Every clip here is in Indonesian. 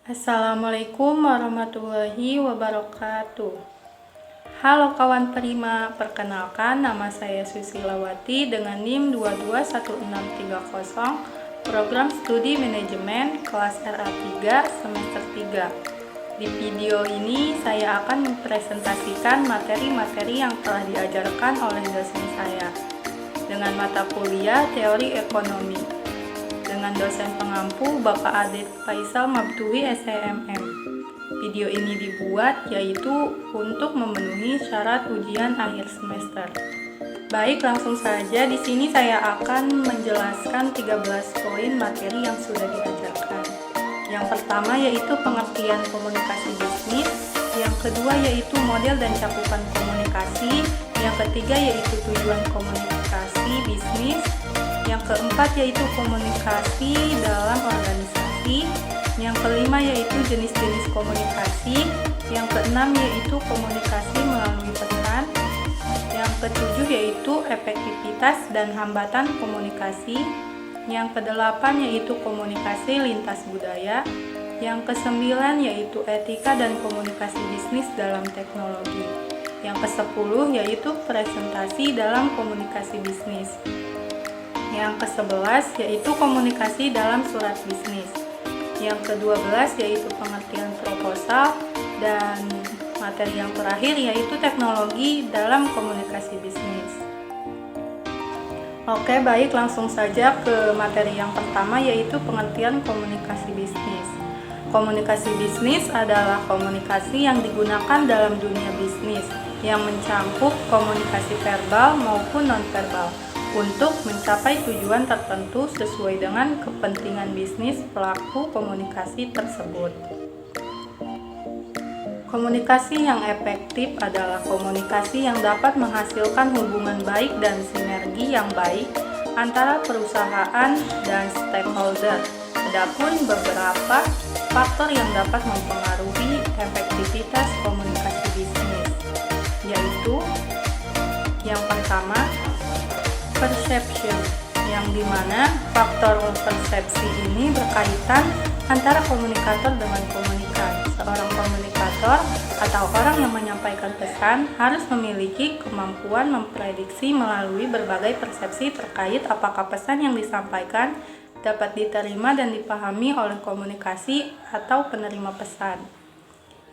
Assalamualaikum warahmatullahi wabarakatuh. Halo kawan Prima, perkenalkan nama saya Susilawati dengan NIM 221630, Program Studi Manajemen kelas RA3 semester 3. Di video ini saya akan mempresentasikan materi-materi yang telah diajarkan oleh dosen saya dengan mata kuliah Teori Ekonomi dengan dosen pengampu Bapak Adit Faisal Mabtuhi SEMM. Video ini dibuat yaitu untuk memenuhi syarat ujian akhir semester. Baik, langsung saja di sini saya akan menjelaskan 13 poin materi yang sudah diajarkan. Yang pertama yaitu pengertian komunikasi bisnis, yang kedua yaitu model dan cakupan komunikasi, yang ketiga yaitu tujuan komunikasi bisnis, yang keempat yaitu komunikasi dalam organisasi, yang kelima yaitu jenis-jenis komunikasi, yang keenam yaitu komunikasi melalui pesan, yang ketujuh yaitu efektivitas dan hambatan komunikasi, yang kedelapan yaitu komunikasi lintas budaya, yang kesembilan yaitu etika dan komunikasi bisnis dalam teknologi, yang kesepuluh yaitu presentasi dalam komunikasi bisnis, yang ke-11 yaitu komunikasi dalam surat bisnis, yang ke-12 yaitu pengertian proposal, dan materi yang terakhir yaitu teknologi dalam komunikasi bisnis. Oke, baik, langsung saja ke materi yang pertama yaitu pengertian komunikasi bisnis. Komunikasi bisnis adalah komunikasi yang digunakan dalam dunia bisnis yang mencakup komunikasi verbal maupun nonverbal untuk mencapai tujuan tertentu sesuai dengan kepentingan bisnis pelaku komunikasi tersebut. Komunikasi yang efektif adalah komunikasi yang dapat menghasilkan hubungan baik dan sinergi yang baik antara perusahaan dan stakeholder. Adapun beberapa faktor yang dapat mempengaruhi efektivitas komunikasi bisnis, yaitu yang pertama, perception, yang dimana faktor persepsi ini berkaitan antara komunikator dengan komunikan. Seorang komunikator atau orang yang menyampaikan pesan harus memiliki kemampuan memprediksi melalui berbagai persepsi terkait apakah pesan yang disampaikan dapat diterima dan dipahami oleh komunikasi atau penerima pesan.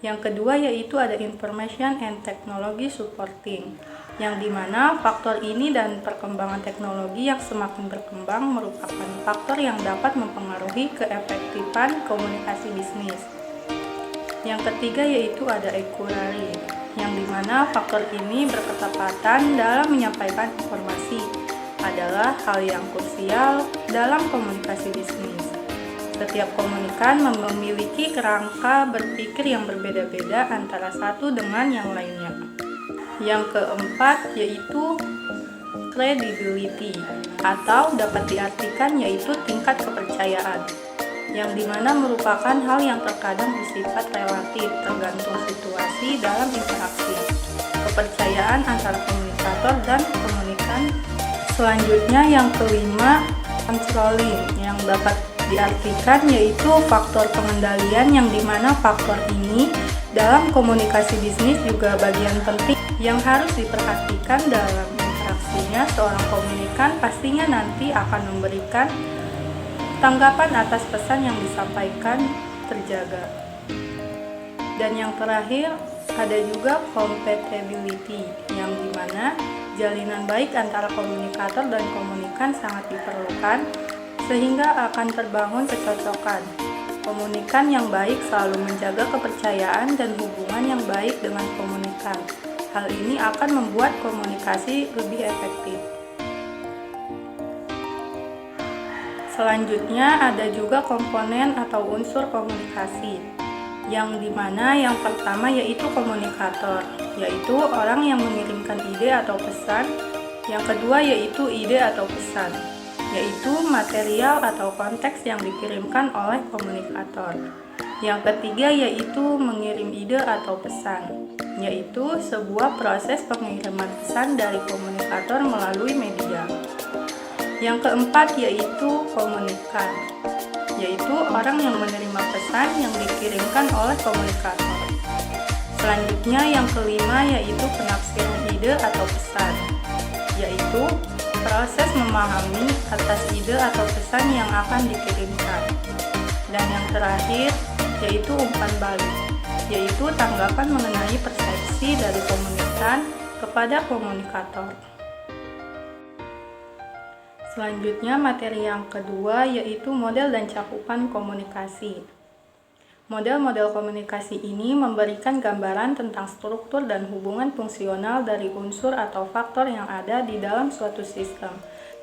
Yang kedua yaitu ada information and technology supporting, yang dimana faktor ini dan perkembangan teknologi yang semakin berkembang merupakan faktor yang dapat mempengaruhi keefektifan komunikasi bisnis. Yang ketiga yaitu ada accuracy, yang dimana faktor ini berketepatan dalam menyampaikan informasi adalah hal yang krusial dalam komunikasi bisnis. Setiap komunikan memiliki kerangka berpikir yang berbeda-beda antara satu dengan yang lainnya. Yang keempat yaitu credibility, atau dapat diartikan yaitu tingkat kepercayaan, yang dimana merupakan hal yang terkadang bersifat relatif tergantung situasi dalam interaksi. Kepercayaan antara komunikator dan komunikan. Selanjutnya yang kelima, controlling, yang dapat diartikan yaitu faktor pengendalian, yang dimana faktor ini dalam komunikasi bisnis juga bagian penting yang harus diperhatikan dalam interaksinya. Seorang komunikan pastinya nanti akan memberikan tanggapan atas pesan yang disampaikan terjaga. Dan yang terakhir ada juga compatibility, yang dimana jalinan baik antara komunikator dan komunikan sangat diperlukan sehingga akan terbangun kecocokan. Komunikan yang baik selalu menjaga kepercayaan dan hubungan yang baik dengan komunikan. Hal ini akan membuat komunikasi lebih efektif. Selanjutnya ada juga komponen atau unsur komunikasi, yang dimana yang pertama yaitu komunikator, yaitu orang yang mengirimkan ide atau pesan. Yang kedua yaitu ide atau pesan, yaitu material atau konteks yang dikirimkan oleh komunikator. Yang ketiga yaitu mengirim ide atau pesan, yaitu sebuah proses pengiriman pesan dari komunikator melalui media. Yang keempat yaitu komunikan, yaitu orang yang menerima pesan yang dikirimkan oleh komunikator. Selanjutnya yang kelima yaitu penafsiran ide atau pesan, yaitu proses memahami atas ide atau pesan yang akan dikirimkan. Dan yang terakhir yaitu umpan balik, yaitu tanggapan mengenai persepsi dari komunikan kepada komunikator. Selanjutnya materi yang kedua yaitu model dan cakupan komunikasi. Model-model komunikasi ini memberikan gambaran tentang struktur dan hubungan fungsional dari unsur atau faktor yang ada di dalam suatu sistem,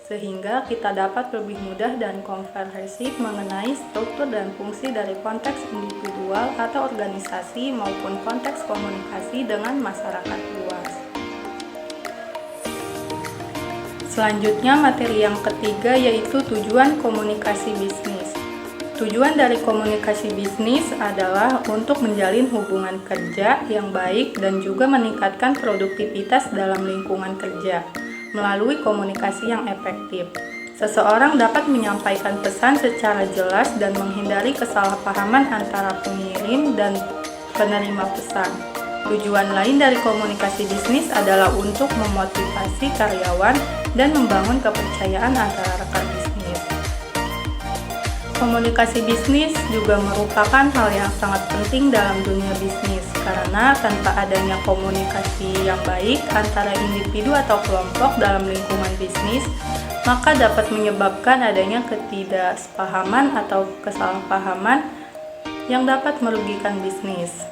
sehingga kita dapat lebih mudah dan komprehensif mengenai struktur dan fungsi dari konteks individual atau organisasi maupun konteks komunikasi dengan masyarakat luas. Selanjutnya materi yang ketiga yaitu tujuan komunikasi bisnis. Tujuan dari komunikasi bisnis adalah untuk menjalin hubungan kerja yang baik dan juga meningkatkan produktivitas dalam lingkungan kerja melalui komunikasi yang efektif. Seseorang dapat menyampaikan pesan secara jelas dan menghindari kesalahpahaman antara pengirim dan penerima pesan. Tujuan lain dari komunikasi bisnis adalah untuk memotivasi karyawan dan membangun kepercayaan antara rekan bisnis. Komunikasi bisnis juga merupakan hal yang sangat penting dalam dunia bisnis karena tanpa adanya komunikasi yang baik antara individu atau kelompok dalam lingkungan bisnis, maka dapat menyebabkan adanya ketidaksepahaman atau kesalahpahaman yang dapat merugikan bisnis.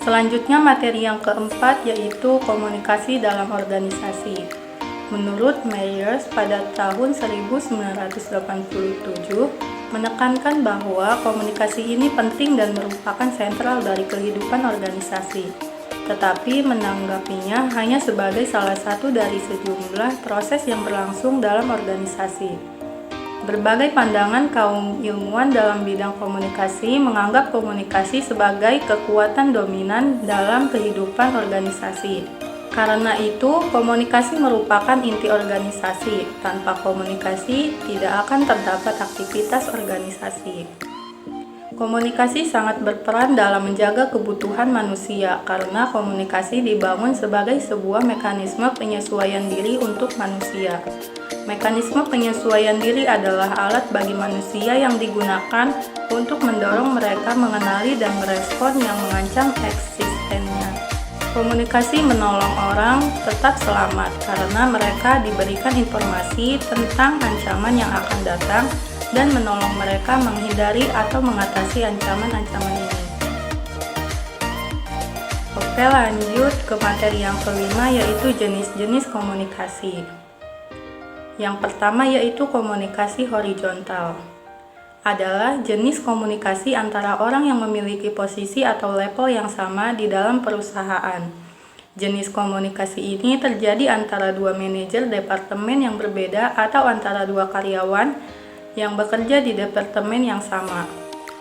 Selanjutnya materi yang keempat yaitu komunikasi dalam organisasi. Menurut Myers pada tahun 1987 menekankan bahwa komunikasi ini penting dan merupakan sentral dari kehidupan organisasi, tetapi menanggapinya hanya sebagai salah satu dari sejumlah proses yang berlangsung dalam organisasi. Berbagai pandangan kaum ilmuwan dalam bidang komunikasi menganggap komunikasi sebagai kekuatan dominan dalam kehidupan organisasi. Karena itu, komunikasi merupakan inti organisasi. Tanpa komunikasi, tidak akan terdapat aktivitas organisasi. Komunikasi sangat berperan dalam menjaga kebutuhan manusia, karena komunikasi dibangun sebagai sebuah mekanisme penyesuaian diri untuk manusia. Mekanisme penyesuaian diri adalah alat bagi manusia yang digunakan untuk mendorong mereka mengenali dan merespon yang mengancam eksistennya. Komunikasi menolong orang tetap selamat karena mereka diberikan informasi tentang ancaman yang akan datang dan menolong mereka menghindari atau mengatasi ancaman-ancaman ini. Oke, lanjut ke materi yang kelima yaitu jenis-jenis komunikasi. Yang pertama yaitu komunikasi horizontal. Adalah jenis komunikasi antara orang yang memiliki posisi atau level yang sama di dalam perusahaan. Jenis komunikasi ini terjadi antara dua manajer departemen yang berbeda atau antara dua karyawan yang bekerja di departemen yang sama.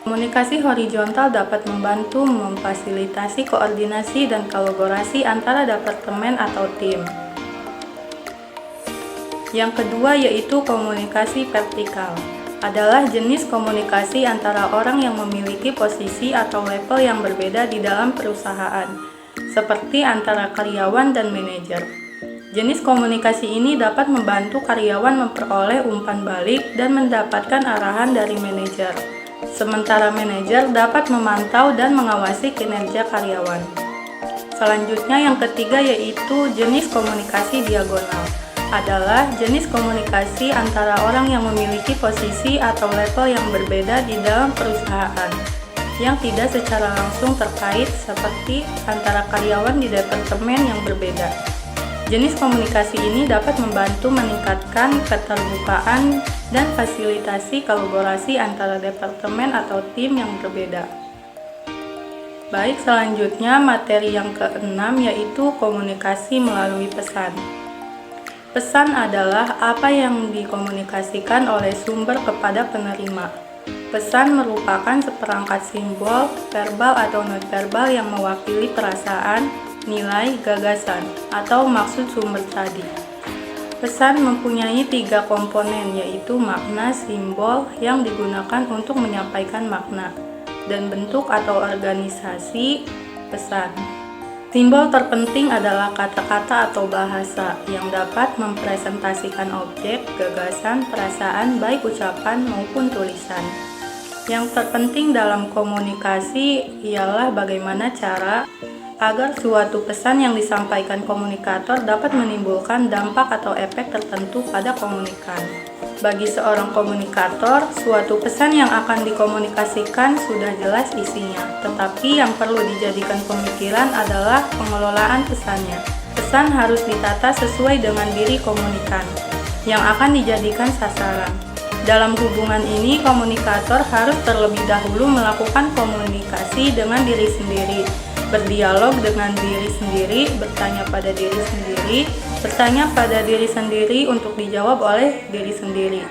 Komunikasi horizontal dapat membantu memfasilitasi koordinasi dan kolaborasi antara departemen atau tim. Yang kedua yaitu komunikasi vertikal. Adalah jenis komunikasi antara orang yang memiliki posisi atau level yang berbeda di dalam perusahaan, seperti antara karyawan dan manajer. Jenis komunikasi ini dapat membantu karyawan memperoleh umpan balik dan mendapatkan arahan dari manajer, sementara manajer dapat memantau dan mengawasi kinerja karyawan. Selanjutnya yang ketiga yaitu jenis komunikasi diagonal. Adalah jenis komunikasi antara orang yang memiliki posisi atau level yang berbeda di dalam perusahaan yang tidak secara langsung terkait seperti antara karyawan di departemen yang berbeda. Jenis komunikasi ini dapat membantu meningkatkan keterbukaan dan fasilitasi kolaborasi antara departemen atau tim yang berbeda. Baik, selanjutnya materi yang keenam yaitu komunikasi melalui pesan. Pesan adalah apa yang dikomunikasikan oleh sumber kepada penerima. Pesan merupakan seperangkat simbol, verbal atau nonverbal yang mewakili perasaan, nilai, gagasan, atau maksud sumber tadi. Pesan mempunyai 3 komponen, yaitu makna, simbol yang digunakan untuk menyampaikan makna, dan bentuk atau organisasi pesan. Simbol terpenting adalah kata-kata atau bahasa yang dapat mempresentasikan objek, gagasan, perasaan, baik ucapan maupun tulisan. Yang terpenting dalam komunikasi ialah bagaimana cara agar suatu pesan yang disampaikan komunikator dapat menimbulkan dampak atau efek tertentu pada komunikan. Bagi seorang komunikator, suatu pesan yang akan dikomunikasikan sudah jelas isinya, tetapi yang perlu dijadikan pemikiran adalah pengelolaan pesannya. Pesan harus ditata sesuai dengan diri komunikan yang akan dijadikan sasaran. Dalam hubungan ini, komunikator harus terlebih dahulu melakukan komunikasi dengan diri sendiri, berdialog dengan diri sendiri, bertanya pada diri sendiri, bertanya pada diri sendiri untuk dijawab oleh diri sendiri.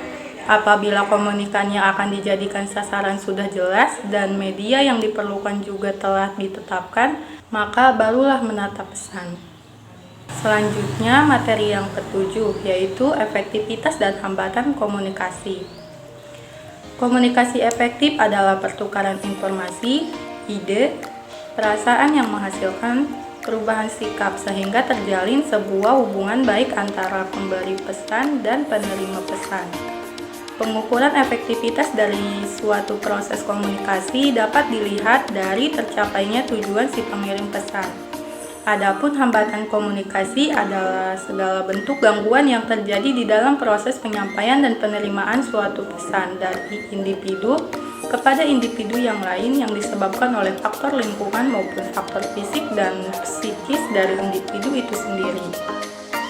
Apabila komunikannya akan dijadikan sasaran sudah jelas dan media yang diperlukan juga telah ditetapkan, maka barulah menata pesan. Selanjutnya, materi yang ketujuh, yaitu efektivitas dan hambatan komunikasi. Komunikasi efektif adalah pertukaran informasi, ide, perasaan yang menghasilkan perubahan sikap sehingga terjalin sebuah hubungan baik antara pemberi pesan dan penerima pesan. Pengukuran efektivitas dari suatu proses komunikasi dapat dilihat dari tercapainya tujuan si pengirim pesan. Adapun hambatan komunikasi adalah segala bentuk gangguan yang terjadi di dalam proses penyampaian dan penerimaan suatu pesan dari individu kepada individu yang lain yang disebabkan oleh faktor lingkungan maupun faktor fisik dan psikis dari individu itu sendiri.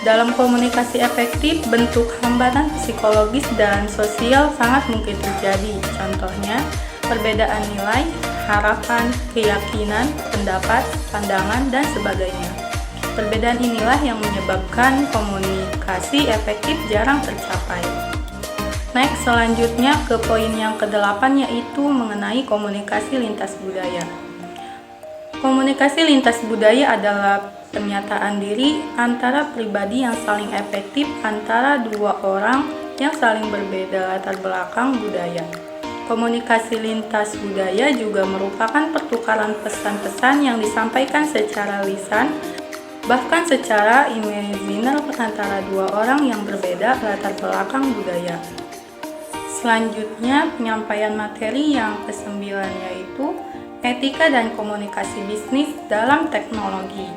Dalam komunikasi efektif, bentuk hambatan psikologis dan sosial sangat mungkin terjadi. Contohnya, perbedaan nilai, harapan, keyakinan, pendapat, pandangan, dan sebagainya. Perbedaan inilah yang menyebabkan komunikasi efektif jarang tercapai. Next, selanjutnya ke poin yang ke-8, yaitu mengenai komunikasi lintas budaya. Komunikasi lintas budaya adalah pernyataan diri antara pribadi yang saling efektif antara dua orang yang saling berbeda latar belakang budaya. Komunikasi lintas budaya juga merupakan pertukaran pesan-pesan yang disampaikan secara lisan, bahkan secara imajiner antara dua orang yang berbeda latar belakang budaya. Selanjutnya, penyampaian materi yang ke-9, yaitu etika dan komunikasi bisnis dalam teknologi.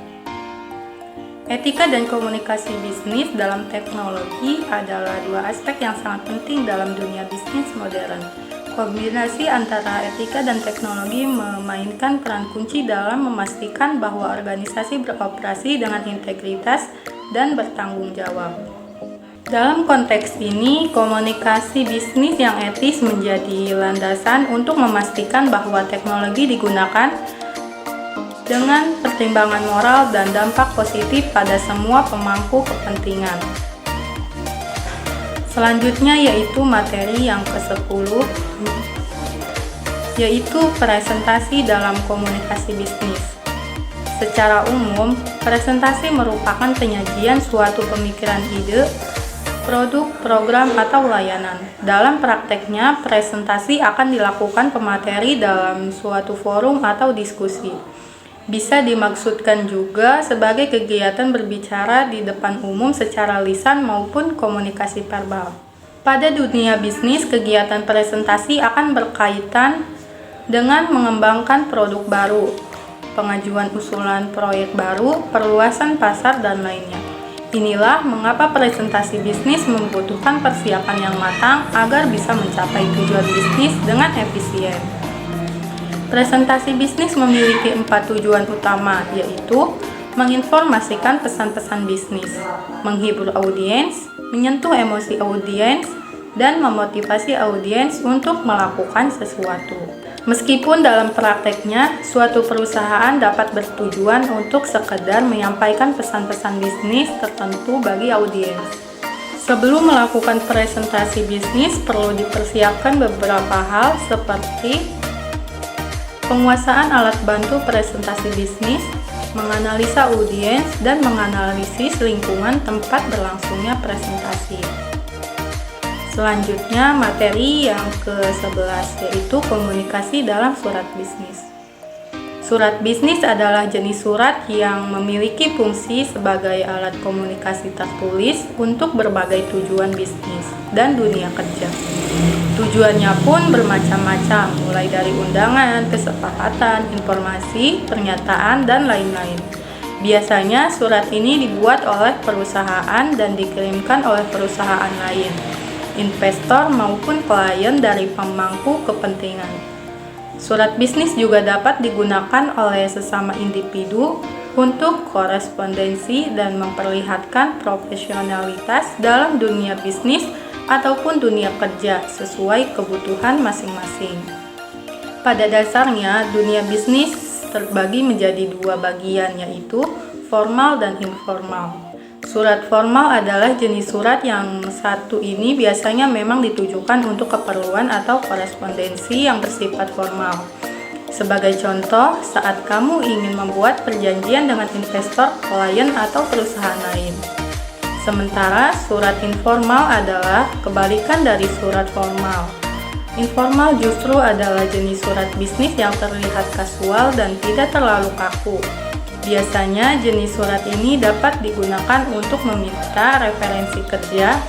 Etika dan komunikasi bisnis dalam teknologi adalah dua aspek yang sangat penting dalam dunia bisnis modern. Kombinasi antara etika dan teknologi memainkan peran kunci dalam memastikan bahwa organisasi beroperasi dengan integritas dan bertanggung jawab. Dalam konteks ini, komunikasi bisnis yang etis menjadi landasan untuk memastikan bahwa teknologi digunakan dengan pertimbangan moral dan dampak positif pada semua pemangku kepentingan. Selanjutnya yaitu materi yang ke-10, yaitu presentasi dalam komunikasi bisnis. Secara umum, presentasi merupakan penyajian suatu pemikiran ide, produk, program, atau layanan. Dalam prakteknya, presentasi akan dilakukan pemateri dalam suatu forum atau diskusi. Bisa dimaksudkan juga sebagai kegiatan berbicara di depan umum secara lisan maupun komunikasi verbal. Pada dunia bisnis, kegiatan presentasi akan berkaitan dengan mengembangkan produk baru, pengajuan usulan proyek baru, perluasan pasar, dan lainnya. Inilah mengapa presentasi bisnis membutuhkan persiapan yang matang agar bisa mencapai tujuan bisnis dengan efisien. Presentasi bisnis memiliki 4 tujuan utama, yaitu menginformasikan pesan-pesan bisnis, menghibur audiens, menyentuh emosi audiens, dan memotivasi audiens untuk melakukan sesuatu. Meskipun dalam prakteknya, suatu perusahaan dapat bertujuan untuk sekedar menyampaikan pesan-pesan bisnis tertentu bagi audiens. Sebelum melakukan presentasi bisnis, perlu dipersiapkan beberapa hal seperti penguasaan alat bantu presentasi bisnis, menganalisa audiens, dan menganalisis lingkungan tempat berlangsungnya presentasi. Selanjutnya, materi yang ke-11 yaitu komunikasi dalam surat bisnis. Surat bisnis adalah jenis surat yang memiliki fungsi sebagai alat komunikasi tertulis untuk berbagai tujuan bisnis dan dunia kerja. Tujuannya pun bermacam-macam, mulai dari undangan, kesepakatan, informasi, pernyataan, dan lain-lain. Biasanya surat ini dibuat oleh perusahaan dan dikirimkan oleh perusahaan lain, investor maupun klien dari pemangku kepentingan. Surat bisnis juga dapat digunakan oleh sesama individu untuk korespondensi dan memperlihatkan profesionalitas dalam dunia bisnis ataupun dunia kerja sesuai kebutuhan masing-masing. Pada dasarnya, dunia bisnis terbagi menjadi dua bagian, yaitu formal dan informal. Surat formal adalah jenis surat yang satu ini biasanya memang ditujukan untuk keperluan atau korespondensi yang bersifat formal. Sebagai contoh, saat kamu ingin membuat perjanjian dengan investor, klien, atau perusahaan lain. Sementara surat informal adalah kebalikan dari surat formal. Informal justru adalah jenis surat bisnis yang terlihat kasual dan tidak terlalu kaku. Biasanya jenis surat ini dapat digunakan untuk meminta referensi kerja,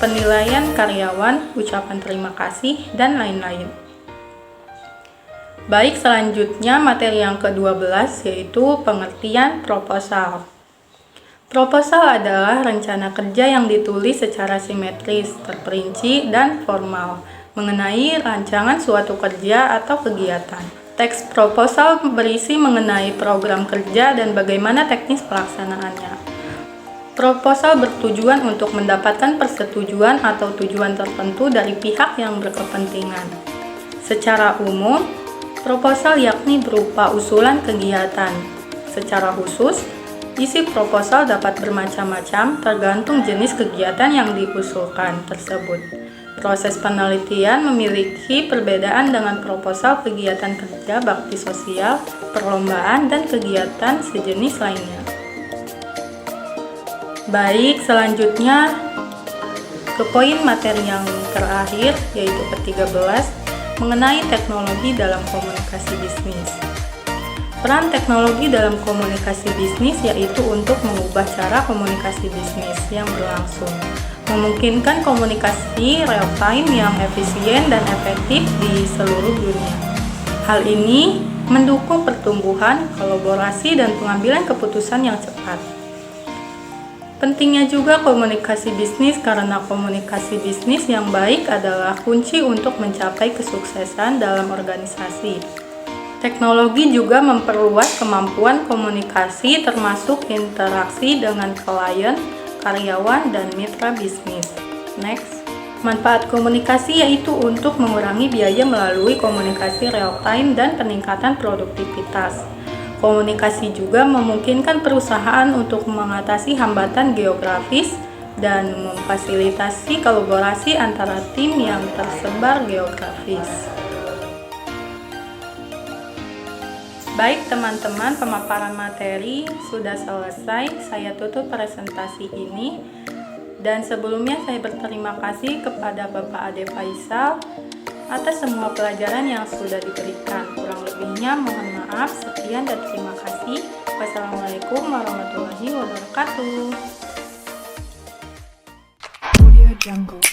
penilaian karyawan, ucapan terima kasih, dan lain-lain. Baik, selanjutnya materi yang ke-12 yaitu pengertian proposal. Proposal adalah rencana kerja yang ditulis secara simetris, terperinci, dan formal mengenai rancangan suatu kerja atau kegiatan. Teks proposal berisi mengenai program kerja dan bagaimana teknis pelaksanaannya. Proposal bertujuan untuk mendapatkan persetujuan atau tujuan tertentu dari pihak yang berkepentingan. Secara umum, proposal yakni berupa usulan kegiatan. Secara khusus, isi proposal dapat bermacam-macam tergantung jenis kegiatan yang diusulkan tersebut. Proses penelitian memiliki perbedaan dengan proposal kegiatan kerja bakti sosial, perlombaan, dan kegiatan sejenis lainnya. Baik, selanjutnya ke poin materi yang terakhir, yaitu ke-13, mengenai teknologi dalam komunikasi bisnis. Peran teknologi dalam komunikasi bisnis yaitu untuk mengubah cara komunikasi bisnis yang berlangsung, memungkinkan komunikasi real-time yang efisien dan efektif di seluruh dunia. Hal ini mendukung pertumbuhan, kolaborasi, dan pengambilan keputusan yang cepat. Pentingnya juga komunikasi bisnis karena komunikasi bisnis yang baik adalah kunci untuk mencapai kesuksesan dalam organisasi. Teknologi juga memperluas kemampuan komunikasi termasuk interaksi dengan klien, karyawan, dan mitra bisnis. Next, manfaat komunikasi yaitu untuk mengurangi biaya melalui komunikasi real-time dan peningkatan produktivitas. Komunikasi juga memungkinkan perusahaan untuk mengatasi hambatan geografis dan memfasilitasi kolaborasi antara tim yang tersebar geografis. Baik teman-teman, pemaparan materi sudah selesai. Saya tutup presentasi ini. Dan sebelumnya saya berterima kasih kepada Bapak Ade Faisal atas semua pelajaran yang sudah diberikan. Kurang lebihnya mohon maaf. Sekian dan terima kasih. Wassalamualaikum warahmatullahi wabarakatuh. Audio Jungle.